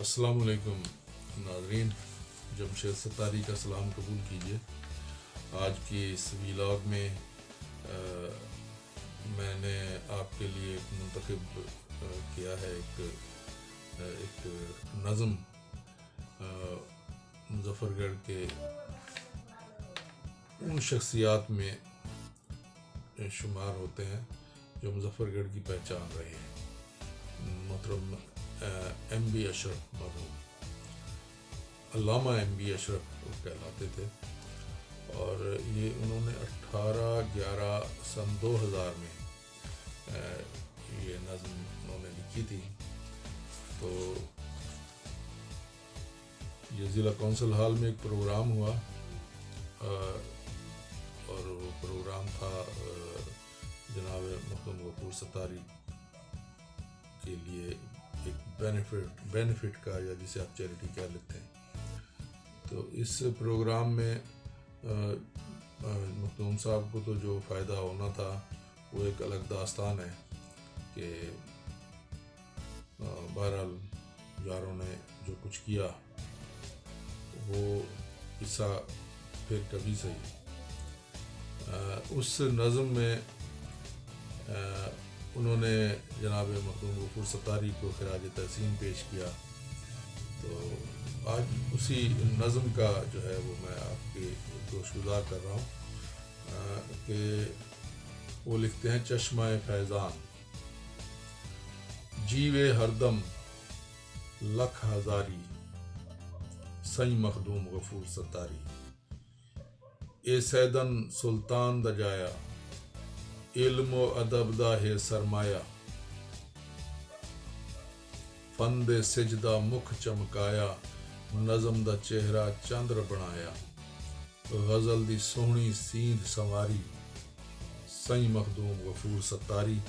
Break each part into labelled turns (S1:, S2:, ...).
S1: السلام علیکم ناظرین، جمشید ستاری کا سلام قبول کیجیے۔ آج کی اس ویلاگ میں میں نے آپ کے لیے ایک منتخب کیا ہے ایک نظم مظفر گڑھ کے ان شخصیات میں شمار ہوتے ہیں جو مظفر گڑھ کی پہچان رہے ہیں۔ محترم ایم بی اشرف، مرحوم علامہ ایم بی اشرف وہ کہلاتے تھے، اور یہ انہوں نے 18/11/2000 میں یہ نظم انہوں نے لکھی تھی۔ تو یہ ضلع کونسل ہال میں ایک پروگرام ہوا، اور وہ پروگرام تھا جناب محترم غفور ستاری کے لیے ایک بینیفٹ کا، یا جسے آپ چیریٹی کہہ لیتے ہیں۔ تو اس پروگرام میں مخدوم صاحب کو تو جو فائدہ ہونا تھا وہ ایک الگ داستان ہے کہ بہرحال یاروں نے جو کچھ کیا وہ قصہ پھر کبھی صحیح۔ اس نظم میں انہوں نے جناب محترم غفور ستاری کو خراج تحسین پیش کیا۔ تو آج اسی نظم کا جو ہے وہ میں آپ کے گوش گزار کر رہا ہوں کہ وہ لکھتے ہیں: چشمہ فیضان جیوے ہردم لکھ ہزاری، سئی مخدوم غفور ستاری، اے سیدن سلطان دا جایا، علم و ادب دا ہے سرمایہ، فن دے سجدہ مکھ چمکایا، نظم دا چہرہ چندر بنایا، غزل دی سونی سیندھ سنواری، سئی مخدوم غفور ستاری،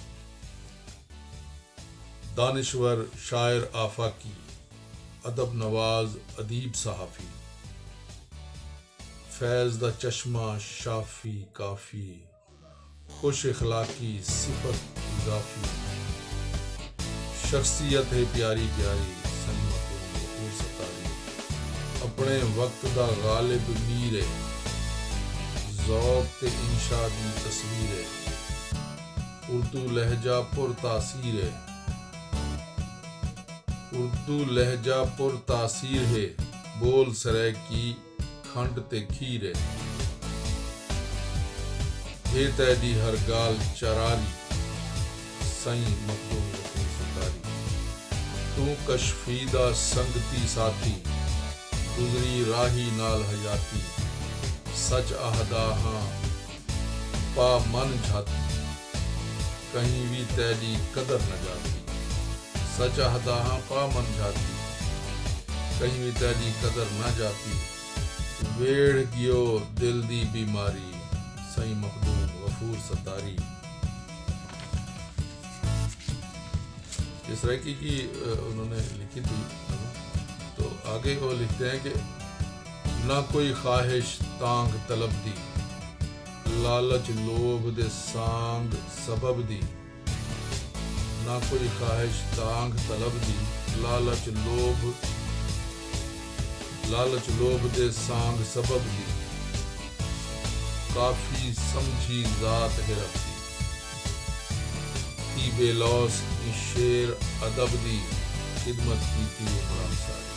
S1: دانشور شاعر آفاقی، ادب نواز ادیب صحافی، فیض دا چشمہ شافی کافی، خوش اخلاقی صفت اضافی، شخصیت ہے پیاری پیاری، سئی مخدوم غفور ستاری، اپنے وقت دا غالب میر، ذوق تے انشاء دی تصویر، اردو لہجہ پر تاثیر ہے، اردو لہجہ پر تاثیر ہے، بول سرے کی کھنڈ تے کھیر ہے، ہے تیدی ہر گال چراری، سئی مخدوم غفور ستاری، تو کشفیدہ سنگتی ساتھی، گزری راہی نال حیاتی، سچ آہدا ہاں پا من جھاتی، کہیں بھی تیری قدر نہ جاتی، سچ آہدا ہاں پا من جھاتی، کہیں بھی تیری قدر نہ جاتی، ویڑ گیو دل دی بیماری، سئی مخدوم غفور ستاری۔ اس طرح کی انہوں نے لکھی تھی۔ تو آگے وہ لکھتے ہیں کہ نہ کوئی خواہش تانگ طلب دی، لالچ لوبھ دے سانگ سبب دی، نہ کوئی خواہش تانگ طلب دی، لالچ لوبھ دے سانگ سبب دی، کافی سمجھی ذات ہے رکھتی، تی بے لوس کی شیر ادب دی، خدمت کی تھی عمران ساری،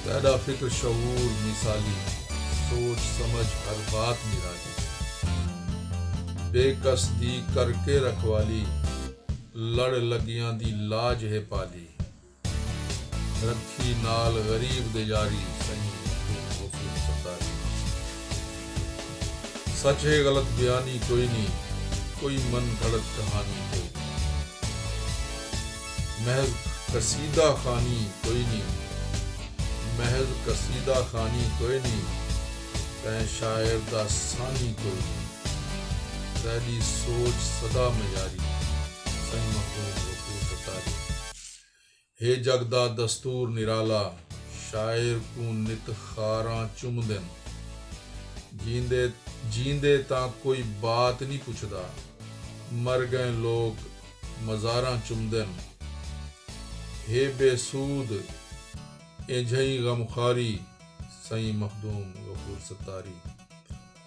S1: پیدا فکر شعور مثالی، سوچ سمجھ ہر بات نرالی، بے قصدی کر کے رکھوالی، لڑ لگیاں دی لاج ہے پالی، رکھی نال غریب دے یاری، سئی مخدوم غفور ستاری، سچ ہے غلط بیانی کوئی نہیں، کوئی من گھڑت کہانی کوئی نہیں، محض قصیدہ خوانی کوئی نہیں، محض قصیدہ خوانی کوئی نہیں، تیں شاعر دا ثانی کوئی نہیں، تیری سوچ صدا میں جاری، سئی مخدوم غفور ستاری، ہے جگ دا دستور نرالا، شاعر کو نت خاراں چم دن، جیندے تاں کوئی بات نہیں پوچھدا، مر گئے لوگ مزاراں چم دن، ہے بے سود انجھئی غمخاری سائیں مخدوم غفور ستاری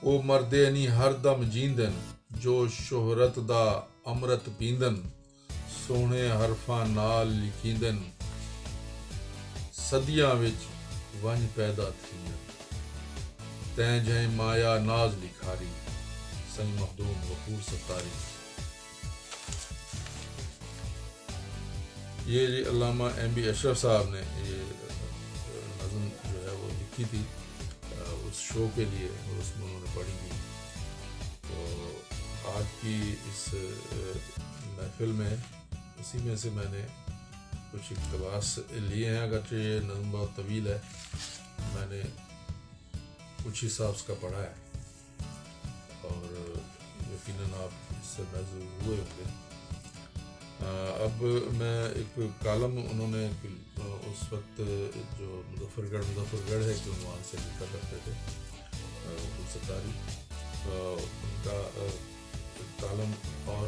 S1: او مردے نی ہر دم جیندن جو شہرت دا امرت پیندن سوہنے حرفاں نال لکھیندن صدیاں وچ ونج پیدا تھیندن تیں جہیں مایا ناز لکھاری سائیں مخدوم غفور ستاری۔ یہ علامہ ایم بی اشرف صاحب نے یہ نظم جو ہے وہ لکھی تھی اس شو کے لیے، اور اس میں انہوں نے پڑھی تھی۔ تو آج کی اس محفل میں اسی میں سے میں نے کچھ اقتباس لیے ہیں، اگرچہ یہ نظم بہت طویل ہے، میں نے کچھ حصہ اس کا پڑھا ہے اور یقیناً آپ اس سے محظوظ ہوئے ہوں گے۔ اب میں ایک کالم انہوں نے اس وقت جو مظفر گڑھ ہے جو عنوان سے لکھا کرتے تھے غفور ستاری، ان کا کالم اور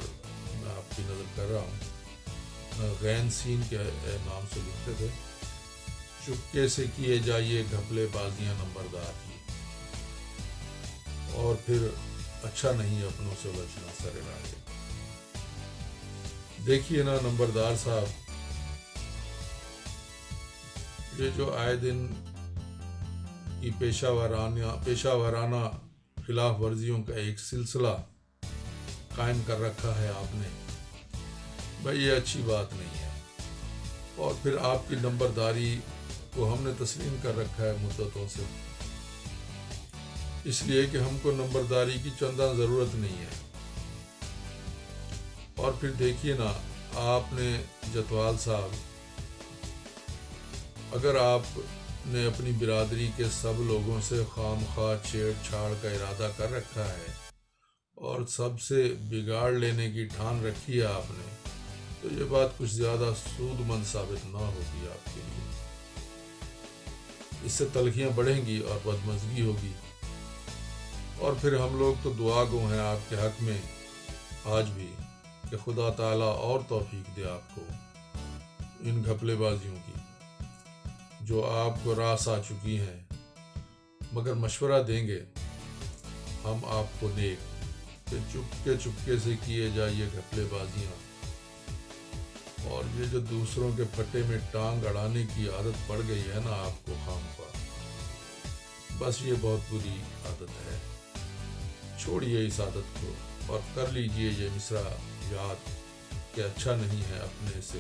S1: میں آپ کی نظر کر رہا ہوں، غین سین کے نام سے لکھتے تھے۔ چپکے سے کیے جائیے گھپلے بازیاں نمبردار کی، اور پھر اچھا نہیں اپنوں سے الجھنا سر راہے۔ دیکھیے نا نمبردار صاحب، یہ جو آئے دن کی پیشہ وارانہ خلاف ورزیوں کا ایک سلسلہ قائم کر رکھا ہے آپ نے، بھائی یہ اچھی بات نہیں ہے، اور پھر آپ کی نمبرداری کو ہم نے تسلیم کر رکھا ہے مدتوں سے، اس لیے کہ ہم کو نمبرداری کی چنداں ضرورت نہیں ہے۔ اور پھر دیکھیے نا آپ نے جتوال صاحب، اگر آپ نے اپنی برادری کے سب لوگوں سے خام خواہ چھیڑ چھاڑ کا ارادہ کر رکھا ہے اور سب سے بگاڑ لینے کی ٹھان رکھی ہے آپ نے، تو یہ بات کچھ زیادہ سود مند ثابت نہ ہوگی آپ کے لیے۔ اس سے تلخیاں بڑھیں گی اور بدمزگی ہوگی، اور پھر ہم لوگ تو دعا گو ہیں آپ کے حق میں آج بھی کہ خدا تعالیٰ اور توفیق دے آپ کو ان گھپلے بازیوں کی جو آپ کو راس آ چکی ہیں، مگر مشورہ دیں گے ہم آپ کو نیک کہ چپکے سے کیے جائیے گھپلے بازیاں، اور یہ جو دوسروں کے پھٹے میں ٹانگ اڑانے کی عادت پڑ گئی ہے نا آپ کو خام خواہ، بس یہ بہت بری عادت ہے، چھوڑیے اس عادت کو اور کر لیجئے یہ مصرع یاد کہ اچھا نہیں ہے اپنے سے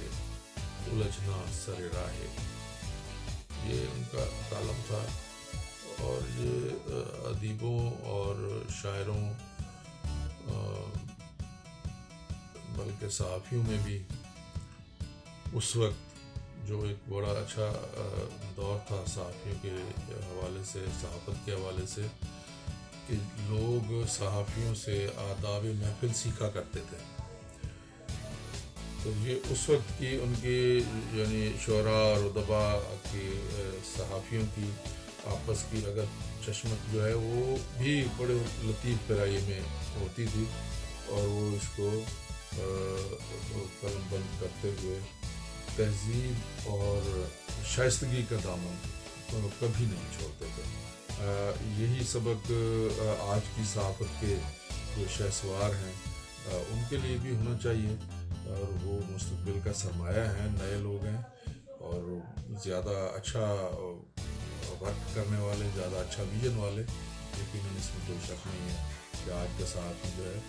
S1: الجھنا سر راہے۔ یہ ان کا کالم تھا، اور یہ ادیبوں اور شاعروں بلکہ صحافیوں میں بھی اس وقت جو ایک بڑا اچھا دور تھا صحافیوں کے حوالے سے، صحافت کے حوالے سے، کہ لوگ صحافیوں سے آداب محفل سیکھا کرتے تھے۔ تو یہ اس وقت کی ان کی یعنی شعراء اور ادباء کی صحافیوں کی آپس کی اگر چشمت جو ہے وہ بھی بڑے لطیف پیرائی میں ہوتی تھی، اور وہ اس کو قلم بند کرتے ہوئے تہذیب اور شائستگی کا دامن کبھی نہیں چھوڑتے تھے۔ یہی سبق آج کی صحافت کے جو شہسوار ہیں ان کے لیے بھی ہونا چاہیے، اور وہ مستقبل کا سرمایہ ہیں، نئے لوگ ہیں اور زیادہ اچھا ورک کرنے والے، زیادہ اچھا ویژن والے، یقیناً اس میں کوئی شک نہیں ہے کہ آج کا صحافی جو ہے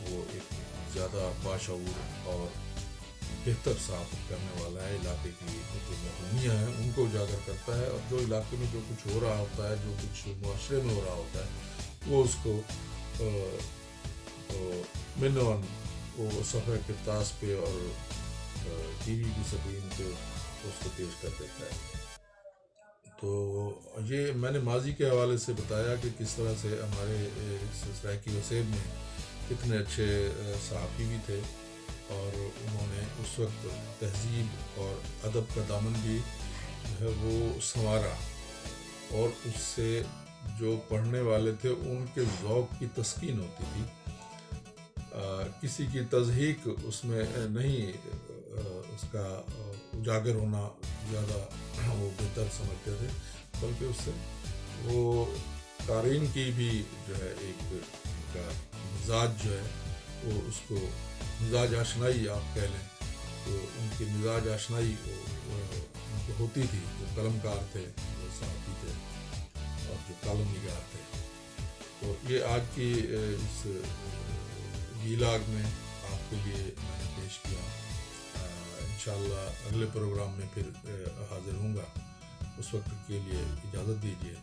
S1: وہ ایک زیادہ باشعور اور بہتر صحافت کرنے والا ہے، علاقے کی جو محرومیاں ہیں ان کو اجاگر کرتا ہے، اور جو علاقے میں جو کچھ ہو رہا ہوتا ہے، جو کچھ معاشرے میں ہو رہا ہوتا ہے، وہ اس کو منون وہ صفحہ کرتاس پہ اور ٹی وی کی سکرین پہ اس کو پیش کر دیتا ہے۔ تو یہ میں نے ماضی کے حوالے سے بتایا کہ کس طرح سے ہمارے سرائیکی وسیب میں کتنے اچھے صحافی بھی تھے، اور انہوں نے اس وقت تہذیب اور ادب کا دامن بھی جو ہے وہ سنوارا، اور اس سے جو پڑھنے والے تھے ان کے ذوق کی تسکین ہوتی تھی، کسی کی تضحیک اس میں نہیں اس کا اجاگر ہونا زیادہ وہ بہتر سمجھتے تھے، بلکہ اس سے وہ قارئین کی بھی جو ہے ایک ان کا مزاج جو ہے وہ اس کو مزاج آشنائی آپ کہہ لیں، تو ان کی مزاج آشنائی ان کو ہوتی تھی، جو قلم کار تھے، جو صحافی تھے اور جو کالم نگار تھے. تو یہ آج کی اس ویلاگ میں آپ کے لیے میں نے پیش کیا. انشاءاللہ اگلے پروگرام میں پھر حاضر ہوں گا. اس وقت کے لیے اجازت دیجیے.